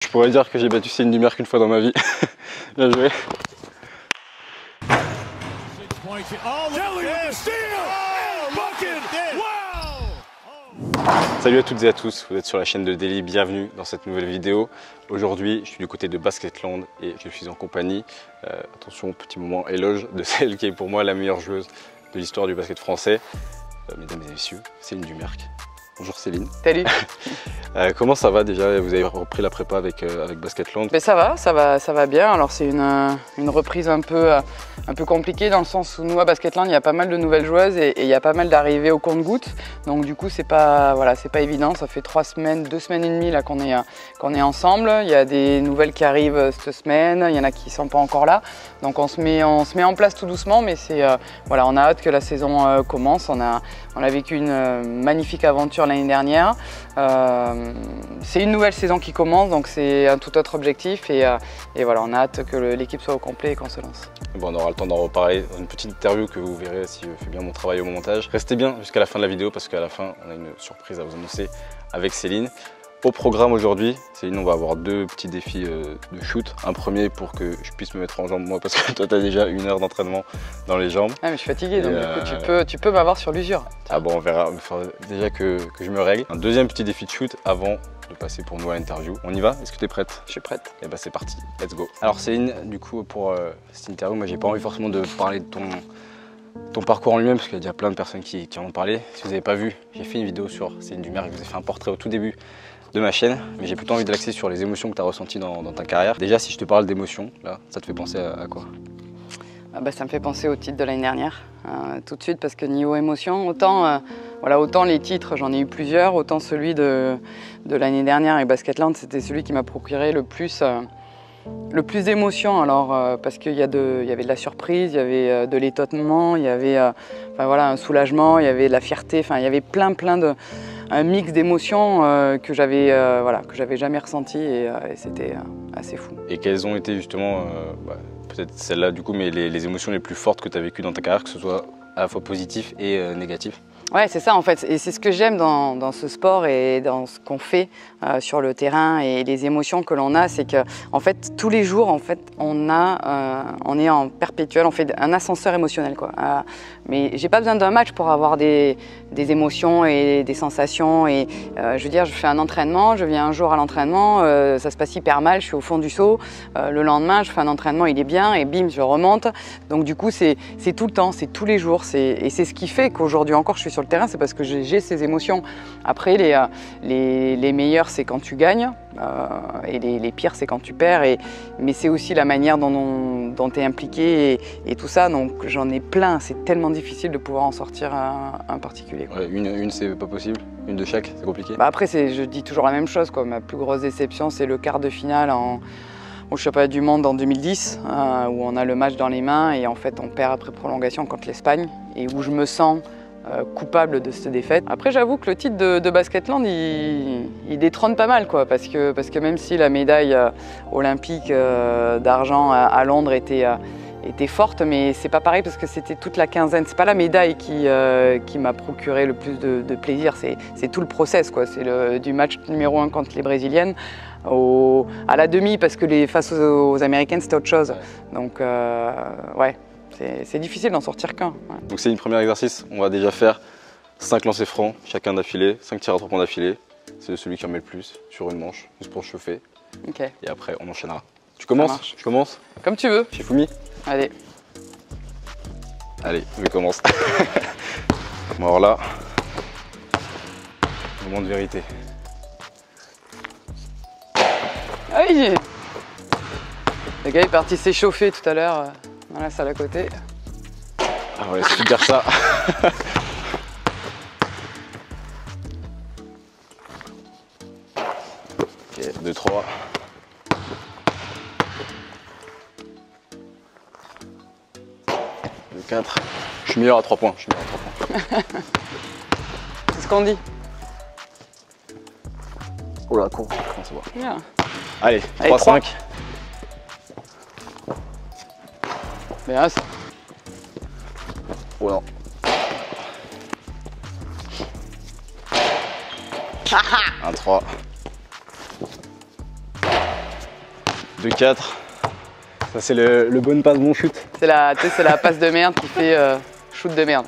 Je pourrais dire que j'ai battu Céline Dumerc qu'une fois dans ma vie. Bien joué. Salut à toutes et à tous, vous êtes sur la chaîne de Daily, bienvenue dans cette nouvelle vidéo. Aujourd'hui, je suis du côté de Basketland et je suis en compagnie, attention, petit moment éloge, de celle qui est pour moi la meilleure joueuse de l'histoire du basket français. Mesdames et messieurs, Céline Dumerc. Bonjour Céline. Salut. Comment ça va déjà? Vous avez repris la prépa avec Basketland? Mais ça va bien. Alors c'est une reprise un peu compliquée dans le sens où nous à Basketland il y a pas mal de nouvelles joueuses et il y a pas mal d'arrivées au compte-gouttes. Donc du coup c'est pas évident. Ça fait 2 semaines et demie là qu'on est ensemble. Il y a des nouvelles qui arrivent cette semaine. Il y en a qui sont pas encore là. Donc on se met en place tout doucement. Mais c'est voilà, on a hâte que la saison commence. On a vécu une magnifique aventure l'année dernière. C'est une nouvelle saison qui commence, donc c'est un tout autre objectif et voilà, on a hâte que l'équipe soit au complet et qu'on se lance. Bon, on aura le temps d'en reparler dans une petite interview que vous verrez si je fais bien mon travail au montage. Restez bien jusqu'à la fin de la vidéo parce qu'à la fin, on a une surprise à vous annoncer avec Céline. Au programme aujourd'hui, Céline, on va avoir 2 petits défis de shoot. Un premier pour que je puisse me mettre en jambes moi parce que toi tu as déjà 1 heure d'entraînement dans les jambes. Ah mais je suis fatigué donc du coup tu peux m'avoir sur l'usure. Ah bon, on verra, il faudra déjà que je me règle. Un deuxième petit défi de shoot avant de passer pour nous à l'interview. On y va? Est-ce que tu es prête? Je suis prête. Et bah c'est parti, let's go. Alors Céline, du coup pour cette interview, moi j'ai pas envie forcément de parler de ton parcours en lui-même parce qu'il y a déjà plein de personnes qui en ont parlé. Si vous n'avez pas vu, j'ai fait une vidéo sur Céline Dumerc, je vous ai fait un portrait au tout début de ma chaîne, mais j'ai plutôt envie de l'axer sur les émotions que tu as ressenties dans ta carrière. Déjà, si je te parle d'émotions, là, ça te fait penser à quoi? Ça me fait penser au titre de l'année dernière, tout de suite, parce que niveau émotion, autant les titres, j'en ai eu plusieurs, autant celui de l'année dernière avec Basketland, c'était celui qui m'a procuré le plus d'émotions. Alors parce qu'il y avait de la surprise, il y avait de l'étonnement, il y avait un soulagement, il y avait de la fierté, il y avait plein de un mix d'émotions que j'avais jamais ressenti et c'était assez fou. Et quelles ont été justement, peut-être celles-là du coup, mais les émotions les plus fortes que tu as vécues dans ta carrière, que ce soit à la fois positif et négatif? Ouais, c'est ça en fait, et c'est ce que j'aime dans ce sport et dans ce qu'on fait sur le terrain et les émotions que l'on a, c'est que en fait tous les jours en fait on est en perpétuel, on fait un ascenseur émotionnel quoi. Mais j'ai pas besoin d'un match pour avoir des émotions et des sensations et je veux dire, je fais un entraînement, je viens un jour à l'entraînement, ça se passe hyper mal, je suis au fond du seau, le lendemain je fais un entraînement, il est bien et bim je remonte. Donc du coup c'est tout le temps, c'est tous les jours, et c'est ce qui fait qu'aujourd'hui encore je suis sur le terrain, c'est parce que j'ai ces émotions. Après les meilleurs c'est quand tu gagnes et les pires c'est quand tu perds, mais c'est aussi la manière dont tu es impliqué et tout ça, donc j'en ai plein, c'est tellement difficile de pouvoir en sortir un particulier. Ouais, une c'est pas possible, une de chaque c'est compliqué. Après je dis toujours la même chose quoi. Ma plus grosse déception c'est le quart de finale au championnat du monde en 2010 où on a le match dans les mains et en fait on perd après prolongation contre l'Espagne et où je me sens coupable de cette défaite. Après j'avoue que le titre de Basketland il détrône pas mal quoi, parce que même si la médaille olympique d'argent à Londres était forte, mais c'est pas pareil parce que c'était toute la quinzaine. C'est pas la médaille qui m'a procuré le plus de plaisir, c'est tout le process quoi. C'est du match numéro 1 contre les Brésiliennes à la demi, parce que face aux Américaines c'était autre chose. Ouais. Donc ouais, c'est difficile d'en sortir qu'un. Ouais. Donc c'est une premier exercice, on va déjà faire 5 lancers francs, chacun d'affilée, 5 tirs à 3 points d'affilée. C'est celui qui en met le plus sur une manche, juste pour chauffer. Ok. Et après on enchaînera. Tu commences? Je commence? Comme tu veux. Shifumi? Allez. Allez, je commence. Bon alors là, moment de vérité. Aïe! Le gars est parti s'échauffer tout à l'heure dans la salle à côté. Ah ouais, c'est dire ça. Ok, 2, 3. Le 4. Je suis meilleur à 3 points. C'est ce qu'on dit. Oh là, con. On se voit. Bien. Allez, 3, 5. Bien ça. Oh non. 1, 3. 2-4. Ça c'est le bon passe, bon shoot. C'est la passe de merde qui fait shoot de merde.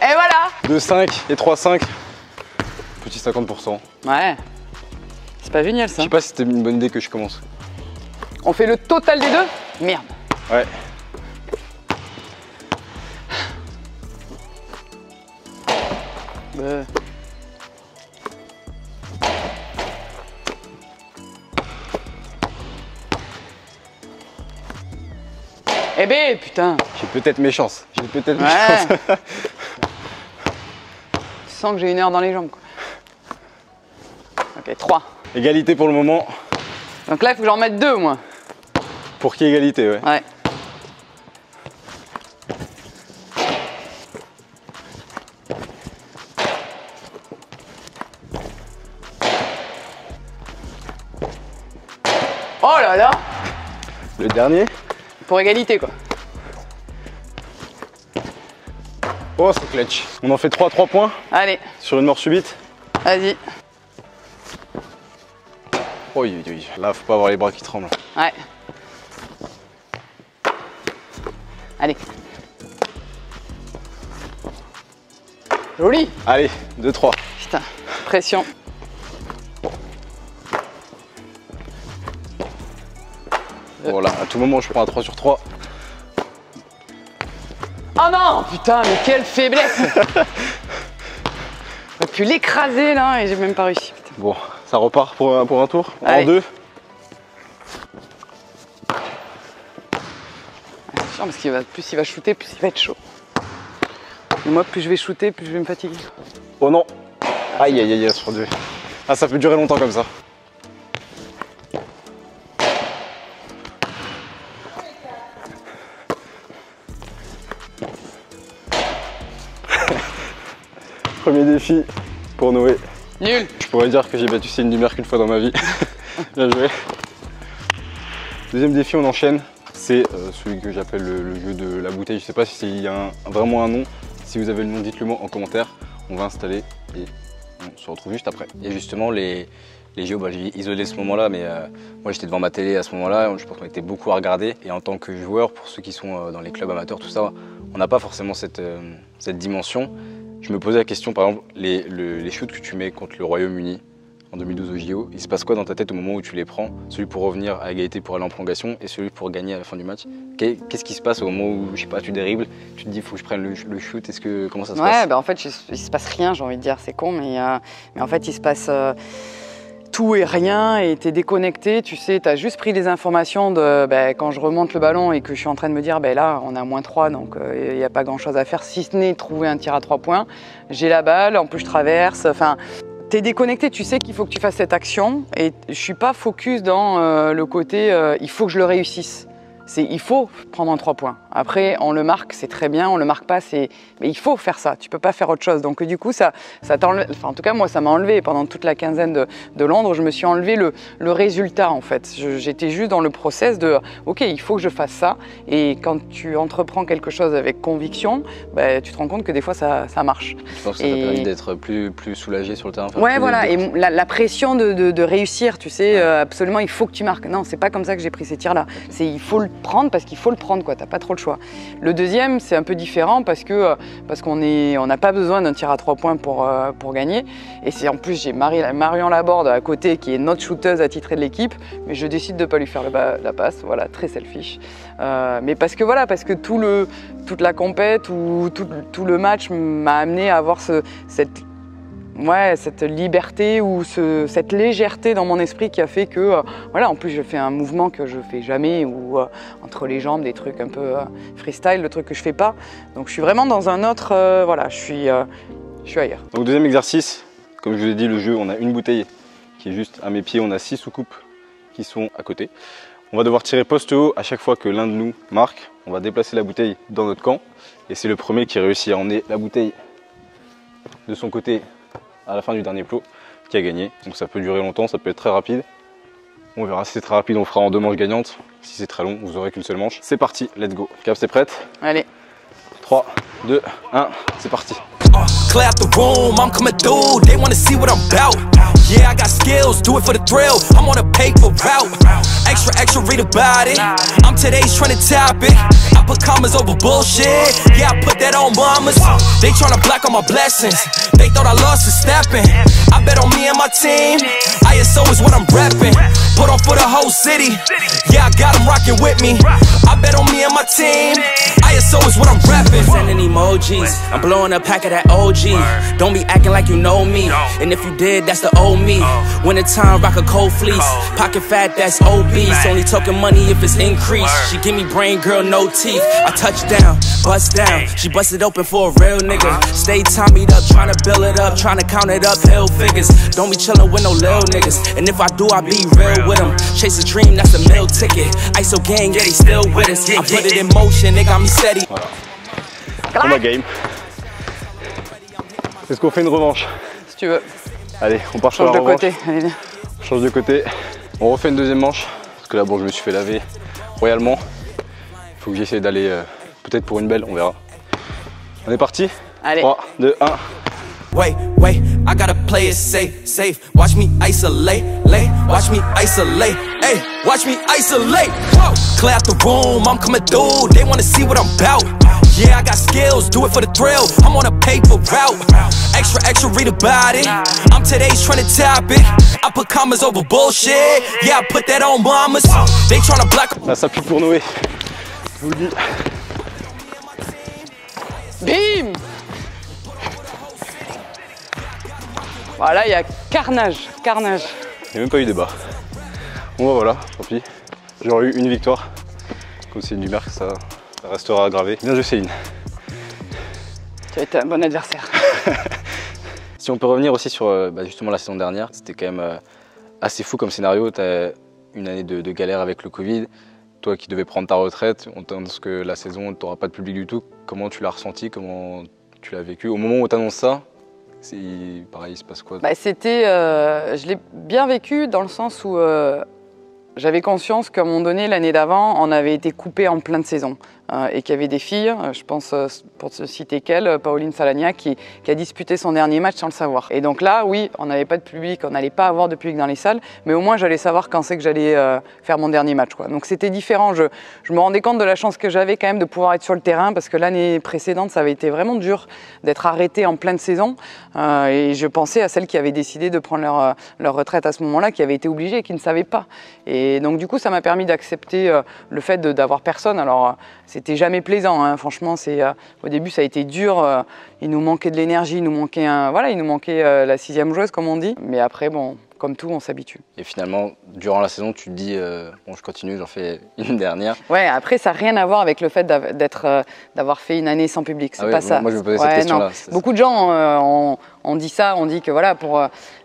Et voilà. 2-5 et 3-5. Petit 50%. Ouais. C'est pas génial ça. Je sais pas si c'était une bonne idée que je commence. On fait le total des deux? Merde. Ouais. Eh ben putain. J'ai peut-être mes chances. J'ai peut-être mes Ouais. chances. Tu sens que j'ai une heure dans les jambes quoi. Ok, 3. Égalité pour le moment. Donc là il faut que j'en mette 2 moi. Pour qui égalité, ouais. Ouais. Oh là là. Le dernier. Pour égalité quoi. Oh, c'est clutch. On en fait 3 à 3 points Allez, sur une mort subite. vas-y. Oh, oui, oui. Là, faut pas avoir les bras qui tremblent. Ouais. Allez. Joli. Allez, 2-3. Putain, pression. Voilà, à tout moment, je prends un 3 sur 3. Oh non. Putain, mais quelle faiblesse. J'aurais pu l'écraser là et j'ai même pas réussi. Putain. Bon, ça repart pour un tour. Allez. En 2. C'est chiant parce que plus il va shooter, plus il va être chaud. Et moi, plus je vais shooter, plus je vais me fatiguer. Oh non. Aïe, aïe, aïe, sur 2. Ah, ça peut durer longtemps comme ça. Premier défi pour Noé. Nul. Je pourrais dire que j'ai battu Céline Dumerc qu'une fois dans ma vie. Bien joué. Deuxième défi, on enchaîne. C'est celui que j'appelle le jeu de la bouteille. Je sais pas s'il y a vraiment un nom. Si vous avez le nom, dites-le moi en commentaire. On va installer et on se retrouve juste après. Et justement, les JO, j'ai isolé ce moment-là, mais moi j'étais devant ma télé à ce moment-là. Je pense qu'on était beaucoup à regarder. Et en tant que joueur, pour ceux qui sont dans les clubs amateurs, tout ça, on n'a pas forcément cette dimension. Je me posais la question, par exemple, les shoots que tu mets contre le Royaume-Uni en 2012 au JO, il se passe quoi dans ta tête au moment où tu les prends? Celui pour revenir à égalité pour aller en prolongation et celui pour gagner à la fin du match. Qu'est-ce qui se passe au moment où, je sais pas, tu dribbles, tu te dis il faut que je prenne le shoot, comment ça se passe? Ouais, bah en fait, il se passe rien, j'ai envie de dire, c'est con, mais en fait, il se passe tout et rien et t'es déconnecté, tu sais, t'as juste pris les informations de quand je remonte le ballon et que je suis en train de me dire là, on est à -3, donc il n'y a pas grand-chose à faire, si ce n'est trouver un tir à 3 points. J'ai la balle, en plus je traverse, enfin... T'es déconnecté, tu sais qu'il faut que tu fasses cette action et je suis pas focus dans le côté il faut que je le réussisse. Il faut prendre un 3 points. Après, on le marque, c'est très bien, on le marque pas, mais il faut faire ça, tu peux pas faire autre chose. Donc du coup, ça t'enlève, enfin, en tout cas moi ça m'a enlevé pendant toute la quinzaine de Londres, je me suis enlevé le résultat en fait. J'étais juste dans le process de ok, il faut que je fasse ça et quand tu entreprends quelque chose avec conviction, tu te rends compte que des fois ça marche. Je pense que ça t'a permis d'être plus soulagé sur le terrain. Ouais, voilà, et la pression de réussir, tu sais, absolument il faut que tu marques. Non, c'est pas comme ça que j'ai pris ces tirs-là. Il faut le prendre parce qu'il faut le prendre, quoi. T'as pas trop le choix. Le deuxième, c'est un peu différent parce qu'on n'a pas besoin d'un tir à 3 points pour gagner. Et c'est en plus j'ai Marion Laborde à côté qui est notre shooteuse attitrée de l'équipe, mais je décide de pas lui faire la passe. Voilà, très selfish. Mais parce que toute la compète ou tout le match m'a amené à avoir cette liberté ou cette légèreté dans mon esprit qui a fait que, en plus je fais un mouvement que je fais jamais ou entre les jambes, des trucs un peu freestyle, le truc que je fais pas. Donc je suis vraiment dans un autre, je suis ailleurs. Donc deuxième exercice, comme je vous ai dit, le jeu, on a une bouteille qui est juste à mes pieds, on a 6 soucoupes qui sont à côté. On va devoir tirer poste haut à chaque fois que l'un de nous marque. On va déplacer la bouteille dans notre camp et c'est le premier qui réussit à emmener la bouteille de son côté à la fin du dernier plot qui a gagné. Donc ça peut durer longtemps, ça peut être très rapide. On verra si c'est très rapide, on fera en 2 manches gagnantes. Si c'est très long, vous aurez qu'une seule manche. C'est parti, let's go. Cap, c'est prête? Allez. 3, 2, 1, c'est parti. Clear out the room, I'm coming through, they wanna see what I'm about. Yeah, I got skills, do it for the thrill, I'm on a paper route. Extra, extra, read about it, I'm today's trending topic. I put commas over bullshit, yeah, I put that on mamas. They tryna block all my blessings, they thought I lost for stepping. I bet on me and my team, ISO is what I'm repping. Put on for the whole city, yeah, I got them rocking with me. I bet on me and my team, ISO is what I'm repping. Sending emojis, I'm blowing a pack of that OG. Don't be acting like you know me, and if you did, that's the old me. Winter time, rock a cold fleece, pocket fat, that's obese. Only talking money if it's increased. She give me brain, girl, no teeth. I touch down, bust down, she busted open for a real nigga. Stay tommied up, tryna build it up, tryna count it up, hill figures. Don't be chillin' with no lil niggas, and if I do, I be real with them. Chase a dream, that's a meal ticket. ISO gang, yeah, they still with us. I put it in motion, they got me steady. Voilà. On a game. Est-ce qu'on fait une revanche? Si tu veux. Allez, on part sur Change la de revanche. côté. Allez, viens. On change de côté. On refait une deuxième manche. Parce que là, bon, je me suis fait laver royalement. Il faut que j'essaie d'aller peut-être pour une belle, on verra. On est parti. Allez. 3, 2, 1. Wait, I gotta play it safe. Watch me isolate, watch me isolate, hey, watch me isolate. Whoa. Clear out the room, I'm coming through, they wanna see what I'm about. Yeah, I got skills, do it for the thrill, I'm on a paper route. Extra, extra, read about it, I'm today's trending topic. I put commas over bullshit, yeah, I put that on mamas. They tryna block. Là, ça pue pour Noé. Je vous le dis. Bim! Voilà, il y a carnage, carnage. Il n'y a même pas eu débat. Bon bah voilà, tant pis. J'aurais eu une victoire. Comme c'est une du Merc, ça restera gravé. Bien joué Céline. Tu as été un bon adversaire. Si on peut revenir aussi sur justement la saison dernière, c'était quand même assez fou comme scénario. Tu as une année de galère avec le Covid. Toi qui devais prendre ta retraite, on t'annonce que la saison, tu n'auras pas de public du tout. Comment tu l'as ressenti? Comment tu l'as vécu? Au moment où on t'annonce ça, pareil, il se passe quoi? Je l'ai bien vécu dans le sens où j'avais conscience qu'à un moment donné, l'année d'avant, on avait été coupé en plein de saisons et qu'il y avait des filles, je pense pour te citer qu'elle, Pauline Salagna, qui a disputé son dernier match sans le savoir. Et donc là, oui, on n'avait pas de public, on n'allait pas avoir de public dans les salles, mais au moins j'allais savoir quand c'est que j'allais faire mon dernier match, quoi. Donc c'était différent, je me rendais compte de la chance que j'avais quand même de pouvoir être sur le terrain, parce que l'année précédente, ça avait été vraiment dur d'être arrêté en pleine saison, et je pensais à celles qui avaient décidé de prendre leur retraite à ce moment-là, qui avaient été obligées et qui ne savaient pas. Et donc du coup, ça m'a permis d'accepter le fait d'avoir personne. Alors c'était jamais plaisant, hein. Franchement, au début ça a été dur, il nous manquait de l'énergie, il nous manquait la sixième joueuse comme on dit, mais après bon, comme tout, on s'habitue. Et finalement, durant la saison, tu te dis bon, je continue, j'en fais une dernière. Ouais, après ça n'a rien à voir avec le fait d'avoir fait une année sans public, c'est pas ça. Moi je me posais cette question-là. Beaucoup de gens on dit ça, on dit que voilà,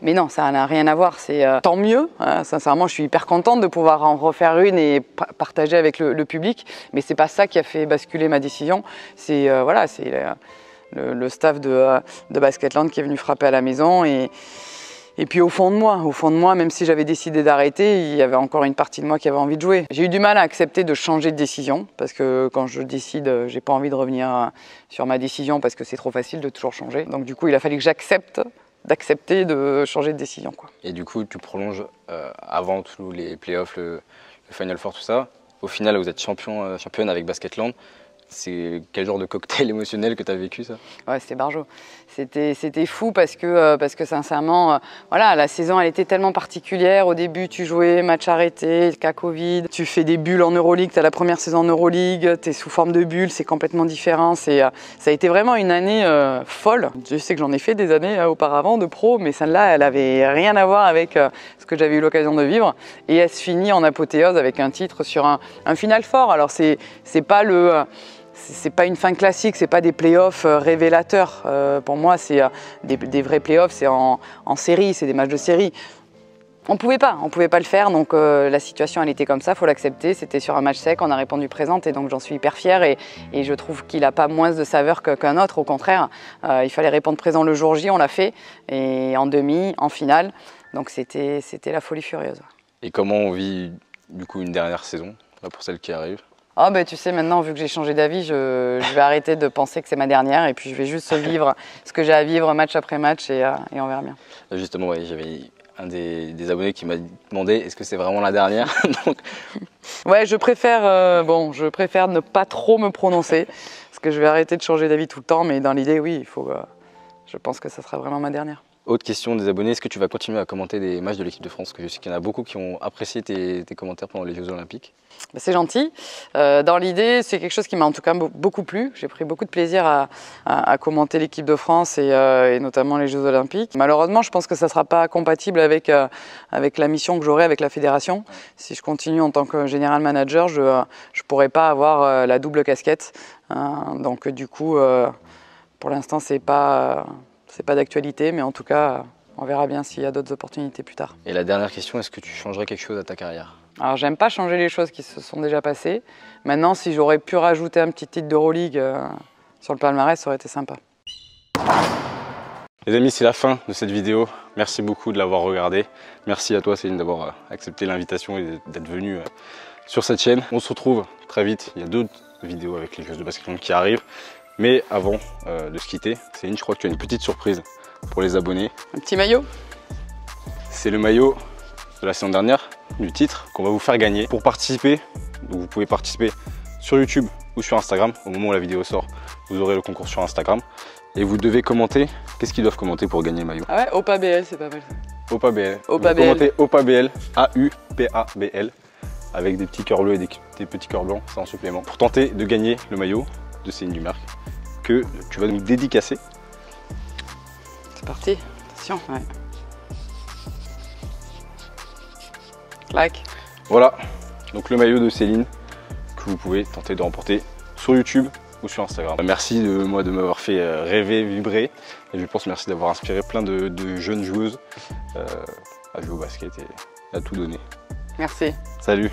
mais non, ça n'a rien à voir, c'est tant mieux, hein. Sincèrement, je suis hyper contente de pouvoir en refaire une et partager avec le public, mais c'est pas ça qui a fait basculer ma décision, c'est le staff de Basketland qui est venu frapper à la maison et puis au fond de moi, même si j'avais décidé d'arrêter, il y avait encore une partie de moi qui avait envie de jouer. J'ai eu du mal à accepter de changer de décision, parce que quand je décide, j'ai pas envie de revenir sur ma décision parce que c'est trop facile de toujours changer. Donc du coup, il a fallu que d'accepter de changer de décision, quoi. Et du coup, tu prolonges avant tous les playoffs, le Final Four, tout ça. Au final, vous êtes championne avec Basketland. C'est quel genre de cocktail émotionnel que tu as vécu, ça? Ouais, c'était barjo. C'était fou parce que sincèrement, voilà, la saison elle était tellement particulière. Au début, tu jouais, match arrêté, cas Covid. Tu fais des bulles en Euroleague, tu as la première saison en Euroleague, tu es sous forme de bulles, c'est complètement différent. Ça a été vraiment une année folle. Je sais que j'en ai fait des années auparavant de pro, mais celle-là, elle avait rien à voir avec ce que j'avais eu l'occasion de vivre. Et elle se finit en apothéose avec un titre sur un Final Four. Alors, c'est pas une fin classique, c'est pas des playoffs révélateurs. Pour moi, c'est des vrais playoffs, c'est en série, c'est des matchs de série. On pouvait pas le faire, donc la situation elle était comme ça, faut l'accepter. C'était sur un match sec, on a répondu présente et donc j'en suis hyper fière et je trouve qu'il n'a pas moins de saveur qu'un autre, au contraire. Il fallait répondre présent le jour J, on l'a fait, et en demi, en finale, donc c'était la folie furieuse. Et comment on vit du coup une dernière saison, là, pour celle qui arrive? Ah ben tu sais, maintenant, vu que j'ai changé d'avis, je vais arrêter de penser que c'est ma dernière et puis je vais juste vivre ce que j'ai à vivre match après match et on verra bien. Justement, ouais, j'avais un des abonnés qui m'a demandé est-ce que c'est vraiment la dernière. Donc... Ouais, je préfère ne pas trop me prononcer parce que je vais arrêter de changer d'avis tout le temps, mais dans l'idée, oui, je pense que ça sera vraiment ma dernière. Autre question des abonnés, est-ce que tu vas continuer à commenter des matchs de l'équipe de France? Parce que je sais qu'il y en a beaucoup qui ont apprécié tes commentaires pendant les Jeux Olympiques. C'est gentil. Dans l'idée, c'est quelque chose qui m'a en tout cas beaucoup plu. J'ai pris beaucoup de plaisir à commenter l'équipe de France et notamment les Jeux Olympiques. Malheureusement, je pense que ça ne sera pas compatible avec la mission que j'aurai avec la fédération. Si je continue en tant que général manager, je ne pourrai pas avoir la double casquette. Donc du coup, pour l'instant, c'est pas d'actualité, mais en tout cas, on verra bien s'il y a d'autres opportunités plus tard. Et la dernière question, est-ce que tu changerais quelque chose à ta carrière? Alors, j'aime pas changer les choses qui se sont déjà passées. Maintenant, si j'aurais pu rajouter un petit titre d'Euroleague sur le palmarès, ça aurait été sympa. Les amis, c'est la fin de cette vidéo. Merci beaucoup de l'avoir regardée. Merci à toi, Céline, d'avoir accepté l'invitation et d'être venue sur cette chaîne. On se retrouve très vite. Il y a d'autres vidéos avec les joueuses de basket qui arrivent. Mais avant de se quitter, Céline, je crois que tu as une petite surprise pour les abonnés. Un petit maillot? C'est le maillot de la saison dernière, du titre, qu'on va vous faire gagner. Pour participer, donc vous pouvez participer sur YouTube ou sur Instagram. Au moment où la vidéo sort, vous aurez le concours sur Instagram. Et vous devez commenter. Qu'est-ce qu'ils doivent commenter pour gagner le maillot? Ah ouais, OPABL, c'est pas mal ça. OPABL. OPABL. Commentez OPABL, A-U-P-A-B-L, avec des petits cœurs bleus et des petits cœurs blancs, c'est en supplément. Pour tenter de gagner le maillot de Céline Dumerc, que tu vas nous dédicacer. C'est parti, attention, ouais. Clac. Voilà, donc le maillot de Céline que vous pouvez tenter de remporter sur YouTube ou sur Instagram. Merci de m'avoir fait rêver, vibrer, et je pense merci d'avoir inspiré plein de jeunes joueuses à jouer au basket et à tout donner. Merci. Salut.